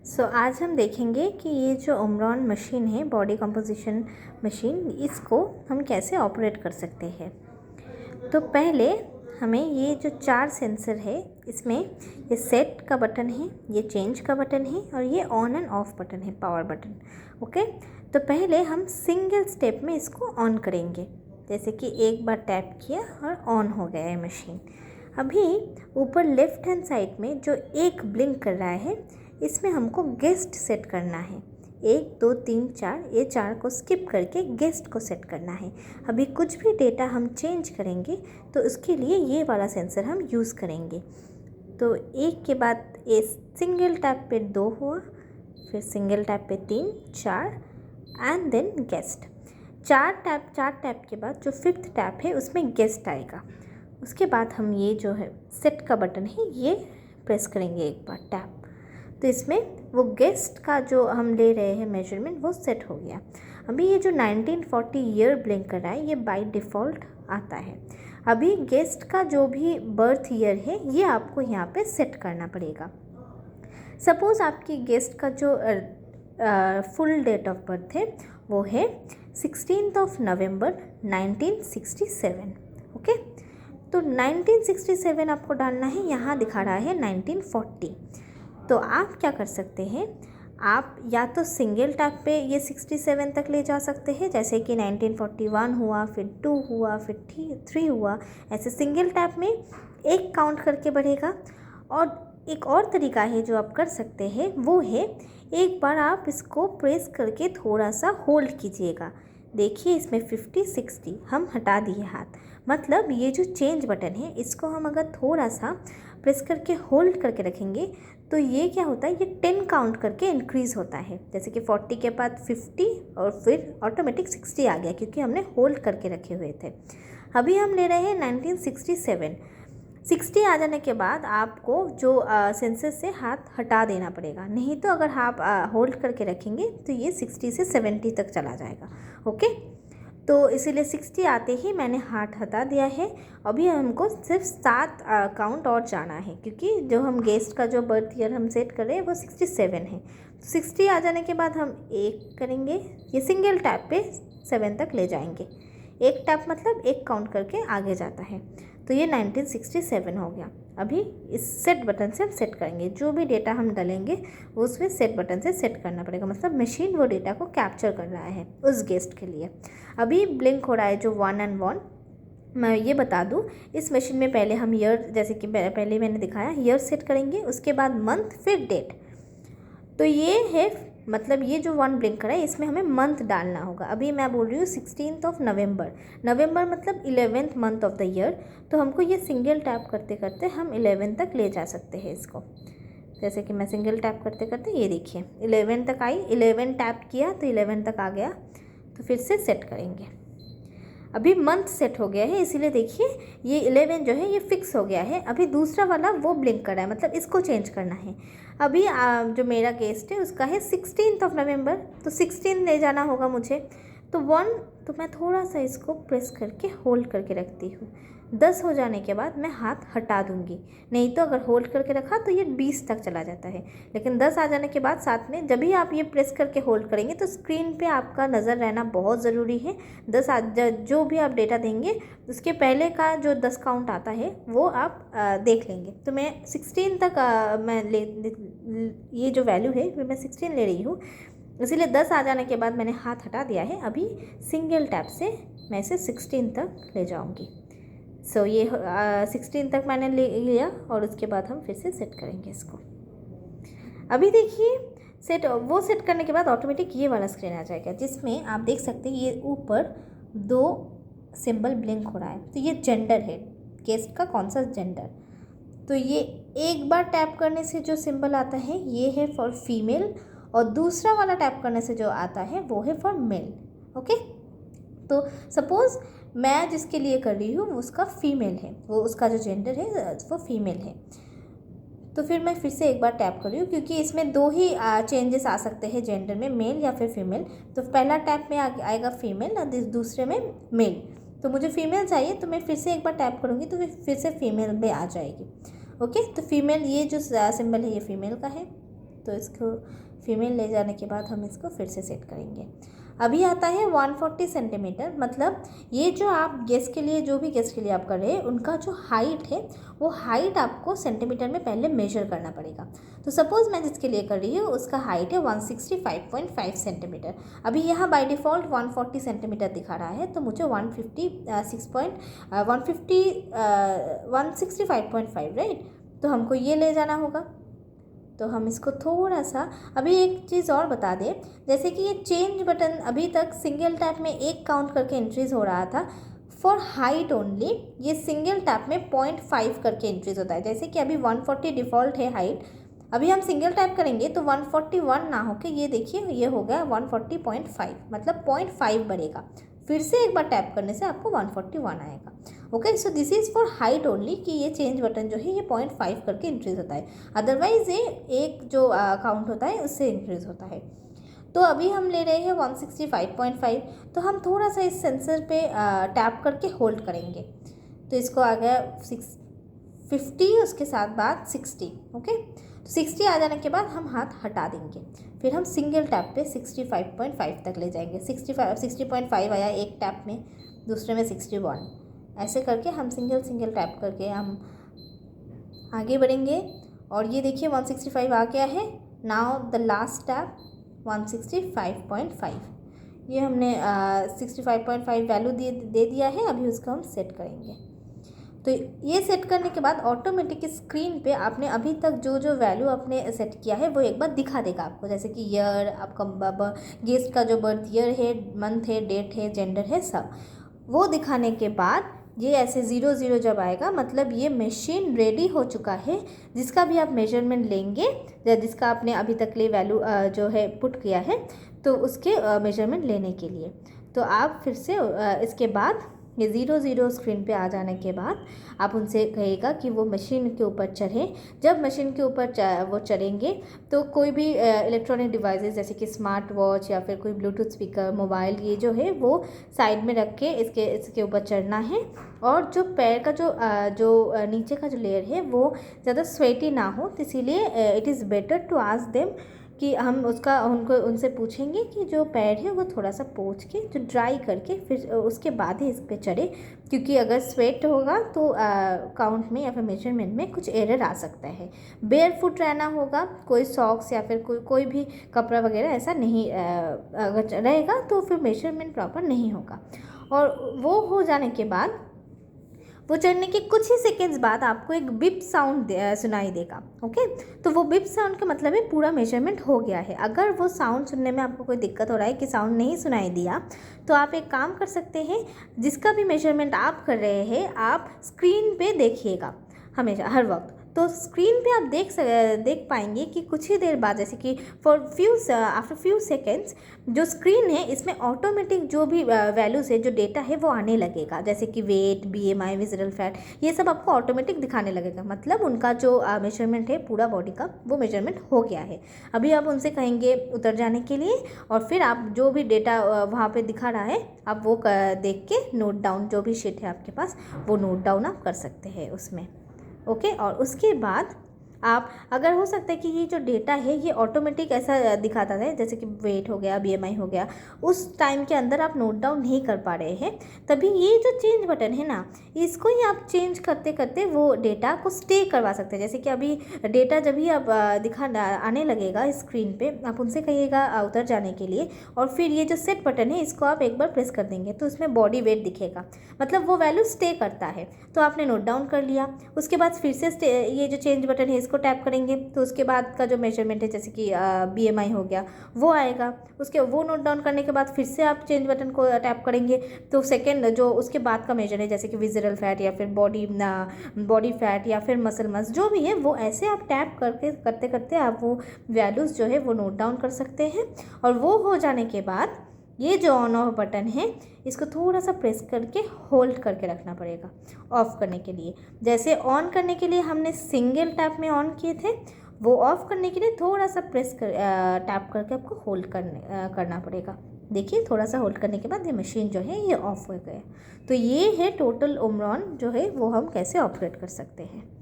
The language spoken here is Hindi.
सो आज हम देखेंगे कि ये जो ओमरॉन मशीन है, बॉडी कंपोजिशन मशीन, इसको हम कैसे ऑपरेट कर सकते हैं। तो पहले हमें ये जो 4 सेंसर है, इसमें ये सेट का बटन है, ये चेंज का बटन है और ये ऑन एंड ऑफ बटन है, पावर बटन। ओके, तो पहले हम सिंगल स्टेप में इसको ऑन करेंगे। जैसे कि एक बार टैप किया और ऑन हो गया है मशीन। अभी ऊपर लेफ्ट हैंड साइड में जो एक ब्लिंक कर रहा है, इसमें हमको गेस्ट सेट करना है। 1 2 3 4, ये 4 को स्किप करके गेस्ट को सेट करना है। अभी कुछ भी डेटा हम चेंज करेंगे तो उसके लिए ये वाला सेंसर हम यूज़ करेंगे। तो एक के बाद ये सिंगल टैप पे 2 हुआ, फिर सिंगल टैप पे 3 4 एंड देन गेस्ट। 4 टैप के बाद जो 5th टैप है उसमें गेस्ट आएगा। उसके बाद हम ये जो है सेट का बटन है, ये प्रेस करेंगे एक बार टैप, तो इसमें वो गेस्ट का जो हम ले रहे हैं मेजरमेंट वो सेट हो गया। अभी ये जो 1940 ईयर ब्लिंक कर रहा है, ये बाय डिफ़ॉल्ट आता है। अभी गेस्ट का जो भी बर्थ ईयर है, ये आपको यहाँ पे सेट करना पड़ेगा। सपोज़ आपकी गेस्ट का जो फुल डेट ऑफ बर्थ है वो है 16 नवंबर 1967। ओके, तो 1967 आपको डालना है, यहाँ दिखा रहा है 1940। तो आप क्या कर सकते हैं, आप या तो सिंगल टैप पे ये 67 तक ले जा सकते हैं, जैसे कि 1941 हुआ, फिर 2 हुआ, फिर 3 हुआ। ऐसे सिंगल टैप में एक काउंट करके बढ़ेगा। और एक और तरीका है जो आप कर सकते हैं, वो है एक बार आप इसको प्रेस करके थोड़ा सा होल्ड कीजिएगा। देखिए इसमें 50 60 हम हटा दिए हाथ, मतलब ये जो चेंज बटन है इसको हम अगर थोड़ा सा प्रेस करके होल्ड करके रखेंगे तो ये क्या होता है, ये 10 काउंट करके इंक्रीज़ होता है। जैसे कि 40 के बाद 50 और फिर ऑटोमेटिक 60 आ गया, क्योंकि हमने होल्ड करके रखे हुए थे। अभी हम ले रहे हैं 1967। 60 आ जाने के बाद आपको जो सेंसर से हाथ हटा देना पड़ेगा, नहीं तो अगर आप होल्ड करके रखेंगे तो ये 60 से 70 तक चला जाएगा। ओके, तो इसीलिए 60 आते ही मैंने हाथ हटा दिया है। अभी हमको सिर्फ 7 काउंट और जाना है, क्योंकि जो हम गेस्ट का जो बर्थ ईयर हम सेट कर रहे हैं वो 67 है। 60 आ जाने के बाद हम एक करेंगे, ये सिंगल टैप पे 7 तक ले जाएंगे। एक टैप मतलब एक काउंट करके आगे जाता है। तो ये 1967 हो गया। अभी इस सेट बटन से हम सेट करेंगे, जो भी डेटा हम डालेंगे वो उसमें सेट बटन से सेट करना पड़ेगा, मतलब मशीन वो डेटा को कैप्चर कर रहा है उस गेस्ट के लिए। अभी ब्लिंक हो रहा है जो 1 and 1। मैं ये बता दूँ, इस मशीन में पहले हम ईयर, जैसे कि पहले मैंने दिखाया, ईयर सेट करेंगे, उसके बाद मंथ, फिर डेट। तो ये है, मतलब ये जो 1 ब्लिंक करा है इसमें हमें मंथ डालना होगा। अभी मैं बोल रही हूँ 16 नवंबर। नवंबर मतलब 11th month of the year. तो हमको ये सिंगल टैप करते करते हम 11 तक ले जा सकते हैं इसको। जैसे कि मैं सिंगल टैप करते करते, ये देखिए 11 तक आई, 11 टैप किया तो 11 तक आ गया। तो फिर से सेट करेंगे। अभी मंथ सेट हो गया है, इसीलिए देखिए ये 11 जो है ये फिक्स हो गया है। अभी दूसरा वाला वो ब्लिंक कर रहा है, मतलब इसको चेंज करना है। अभी जो मेरा गेस्ट है उसका है 16 नवंबर, तो 16 ले जाना होगा मुझे। तो 1, तो मैं थोड़ा सा इसको प्रेस करके होल्ड करके रखती हूँ। 10 हो जाने के बाद मैं हाथ हटा दूँगी, नहीं तो अगर होल्ड करके रखा तो ये 20 तक चला जाता है। लेकिन 10 आ जाने के बाद साथ में जब भी आप ये प्रेस करके होल्ड करेंगे तो स्क्रीन पे आपका नज़र रहना बहुत ज़रूरी है। 10 जो भी आप डेटा देंगे उसके पहले का जो 10 काउंट आता है वो आप देख लेंगे। तो मैं 16 तक ये जो वैल्यू है फिर मैं 16 ले रही हूँ, इसीलिए 10 आ जाने के बाद मैंने हाथ हटा दिया है। अभी सिंगल टैप से मैं इसे 16 तक ले जाऊँगी। सो ये 16 तक मैंने ले लिया और उसके बाद हम फिर से सेट करेंगे इसको। अभी देखिए सेट करने के बाद ऑटोमेटिक ये वाला स्क्रीन आ जाएगा, जिसमें आप देख सकते हैं ये ऊपर 2 सिंबल ब्लिंक हो रहा है। तो ये जेंडर है, गेस्ट का कौन सा जेंडर। तो ये एक बार टैप करने से जो सिंबल आता है ये है फॉर फीमेल, और दूसरा वाला टैप करने से जो आता है वो है फॉर मेल। ओके, तो सपोज़ मैं जिसके लिए कर रही हूँ उसका फीमेल है, वो उसका जो जेंडर है वो फीमेल है। तो फिर मैं फिर से एक बार टैप कर रही हूँ, क्योंकि इसमें 2 ही चेंजेस आ सकते हैं जेंडर में, मेल या फिर फीमेल। तो पहला टैप में आएगा फीमेल और दूसरे में मेल। तो मुझे फीमेल चाहिए, तो मैं फिर से एक बार टैप करूँगी तो फिर से फीमेल में आ जाएगी। ओके, तो फीमेल, ये जो सिंबल है ये फीमेल का है। तो इसको फीमेल ले जाने के बाद हम इसको फिर से सेट करेंगे। अभी आता है 140 सेंटीमीटर, मतलब ये जो आप गेस के लिए, जो भी गेस के लिए आप कर रहे हैं, उनका जो हाइट है वो हाइट आपको सेंटीमीटर में पहले मेजर करना पड़ेगा। तो सपोज़ मैं जिसके लिए कर रही हूँ उसका हाइट है 165.5 सेंटीमीटर। अभी यहाँ बाय डिफ़ॉल्ट 140 सेंटीमीटर दिखा रहा है, तो मुझे 165.5 राइट, तो हमको ये ले जाना होगा। तो हम इसको थोड़ा सा, अभी एक चीज़ और बता दें, जैसे कि ये चेंज बटन अभी तक सिंगल टैप में 1 काउंट करके इंक्रीज़ हो रहा था फॉर हाइट ओनली, ये सिंगल टैप में 0.5 करके इंक्रीज़ होता है। जैसे कि अभी 140 डिफ़ॉल्ट है हाइट, अभी हम सिंगल टैप करेंगे तो 141 ना होके ये देखिए ये हो गया 140.5, मतलब 0.5 बढ़ेगा। फिर से एक बार टैप करने से आपको 141 आएगा। Okay, so this is for height only, कि ये चेंज बटन जो है ये 0.5 करके इंक्रीज़ होता है, अदरवाइज़ ये एक जो काउंट होता है उससे इंक्रीज़ होता है। तो अभी हम ले रहे हैं 165.5, तो हम थोड़ा सा इस सेंसर पे टैप करके होल्ड करेंगे, तो इसको आ गया 50, उसके साथ बाद 60। ओके, तो 60 आ जाने के बाद हम हाथ हटा देंगे, फिर हम सिंगल टैप पे 65.5 तक ले जाएंगे। 60.5 आया एक टैप में, दूसरे में 61, ऐसे करके हम सिंगल टैप करके हम आगे बढ़ेंगे। और ये देखिए 165 आ गया है। नाउ द लास्ट टैप 165.5, ये हमने 65.5 वैल्यू दे दिया है। अभी उसको हम सेट करेंगे। तो ये सेट करने के बाद ऑटोमेटिक स्क्रीन पे आपने अभी तक जो जो वैल्यू आपने सेट किया है वो एक बार दिखा देगा आपको, जैसे कि ईयर, आपका गेस्ट का जो बर्थ ईयर है, मंथ है, डेट है, जेंडर है, सब वो दिखाने के बाद ये ऐसे 0 जब आएगा, मतलब ये मशीन रेडी हो चुका है। जिसका भी आप मेजरमेंट लेंगे या जिसका आपने अभी तक ले वैल्यू जो है पुट किया है, तो उसके मेजरमेंट लेने के लिए तो आप फिर से इसके बाद ये 0 स्क्रीन पे आ जाने के बाद आप उनसे कहिएगा कि वो मशीन के ऊपर चढ़ें। जब मशीन के ऊपर वो चढ़ेंगे तो कोई भी इलेक्ट्रॉनिक डिवाइसेस जैसे कि स्मार्ट वॉच या फिर कोई ब्लूटूथ स्पीकर, मोबाइल, ये जो है वो साइड में रख के इसके ऊपर चढ़ना है। और जो पैर का जो नीचे का जो लेयर है वो ज़्यादा स्वेटी ना हो, तो इसीलिए it is better to ask them कि हम उनसे पूछेंगे कि जो पैर है वो थोड़ा सा पोंछ के जो ड्राई करके फिर उसके बाद ही इस पर चढ़े, क्योंकि अगर स्वेट होगा तो काउंट में या फिर मेजरमेंट में कुछ एरर आ सकता है। बेयर फुट रहना होगा, कोई सॉक्स या फिर कोई भी कपड़ा वगैरह ऐसा नहीं अगर रहेगा तो फिर मेजरमेंट प्रॉपर नहीं होगा। और वो हो जाने के बाद वो चढ़ने के कुछ ही सेकेंड्स बाद आपको एक बिप साउंड सुनाई देगा। ओके, तो वो बिप साउंड का मतलब है पूरा मेजरमेंट हो गया है। अगर वो साउंड सुनने में आपको कोई दिक्कत हो रहा है कि साउंड नहीं सुनाई दिया, तो आप एक काम कर सकते हैं, जिसका भी मेजरमेंट आप कर रहे हैं आप स्क्रीन पे देखिएगा हमेशा, हर वक्त। तो स्क्रीन पे आप देख पाएंगे कि कुछ ही देर बाद, जैसे कि आफ्टर फ्यू सेकेंड्स जो स्क्रीन है इसमें ऑटोमेटिक जो भी वैल्यूज़ है, जो डेटा है वो आने लगेगा, जैसे कि वेट, BMI, विज़रल फैट, ये सब आपको ऑटोमेटिक दिखाने लगेगा। मतलब उनका जो मेजरमेंट है पूरा बॉडी का, वो मेजरमेंट हो गया है। अभी आप उनसे कहेंगे उतर जाने के लिए, और फिर आप जो भी डेटा वहाँ पे दिखा रहा है आप वो देख के नोट डाउन, जो भी शीट है आपके पास वो नोट डाउन आप कर सकते हैं उसमें। ओके, और उसके बाद आप, अगर हो सकता है कि ये जो डेटा है ये ऑटोमेटिक ऐसा दिखाता है, जैसे कि वेट हो गया, BMI हो गया, उस टाइम के अंदर आप नोट डाउन नहीं कर पा रहे हैं, तभी ये जो चेंज बटन है ना, इसको ही आप चेंज करते करते वो डेटा को स्टे करवा सकते हैं। जैसे कि अभी डेटा जब भी आप आने लगेगा स्क्रीन पे, आप उनसे कहिएगा उतर जाने के लिए, और फिर ये जो सेट बटन है इसको आप एक बार प्रेस कर देंगे तो उसमें बॉडी वेट दिखेगा, मतलब वो वैल्यू स्टे करता है। तो आपने नोट डाउन कर लिया, उसके बाद फिर से ये जो चेंज बटन है इसको टैप करेंगे तो उसके बाद का जो मेजरमेंट है, जैसे कि BMI हो गया, वो आएगा। उसके वो नोट डाउन करने के बाद फिर से आप चेंज बटन को टैप करेंगे तो सेकेंड जो उसके बाद का मेजर है, जैसे कि विज़रल फैट या फिर बॉडी फैट या फिर मसल मास, जो भी है वो ऐसे आप टैप करते करते आप वो वैल्यूज़ जो है वो नोट डाउन कर सकते हैं। और वो हो जाने के बाद ये जो ऑन ऑफ बटन है इसको थोड़ा सा प्रेस करके होल्ड करके रखना पड़ेगा ऑफ़ करने के लिए। जैसे ऑन करने के लिए हमने सिंगल टैप में ऑन किए थे, वो ऑफ़ करने के लिए थोड़ा सा टैप करके आपको होल्ड करना पड़ेगा। देखिए, थोड़ा सा होल्ड करने के बाद ये मशीन जो है ये ऑफ़ हो गया। तो ये है टोटल ओमरॉन जो है वो हम कैसे ऑपरेट कर सकते हैं।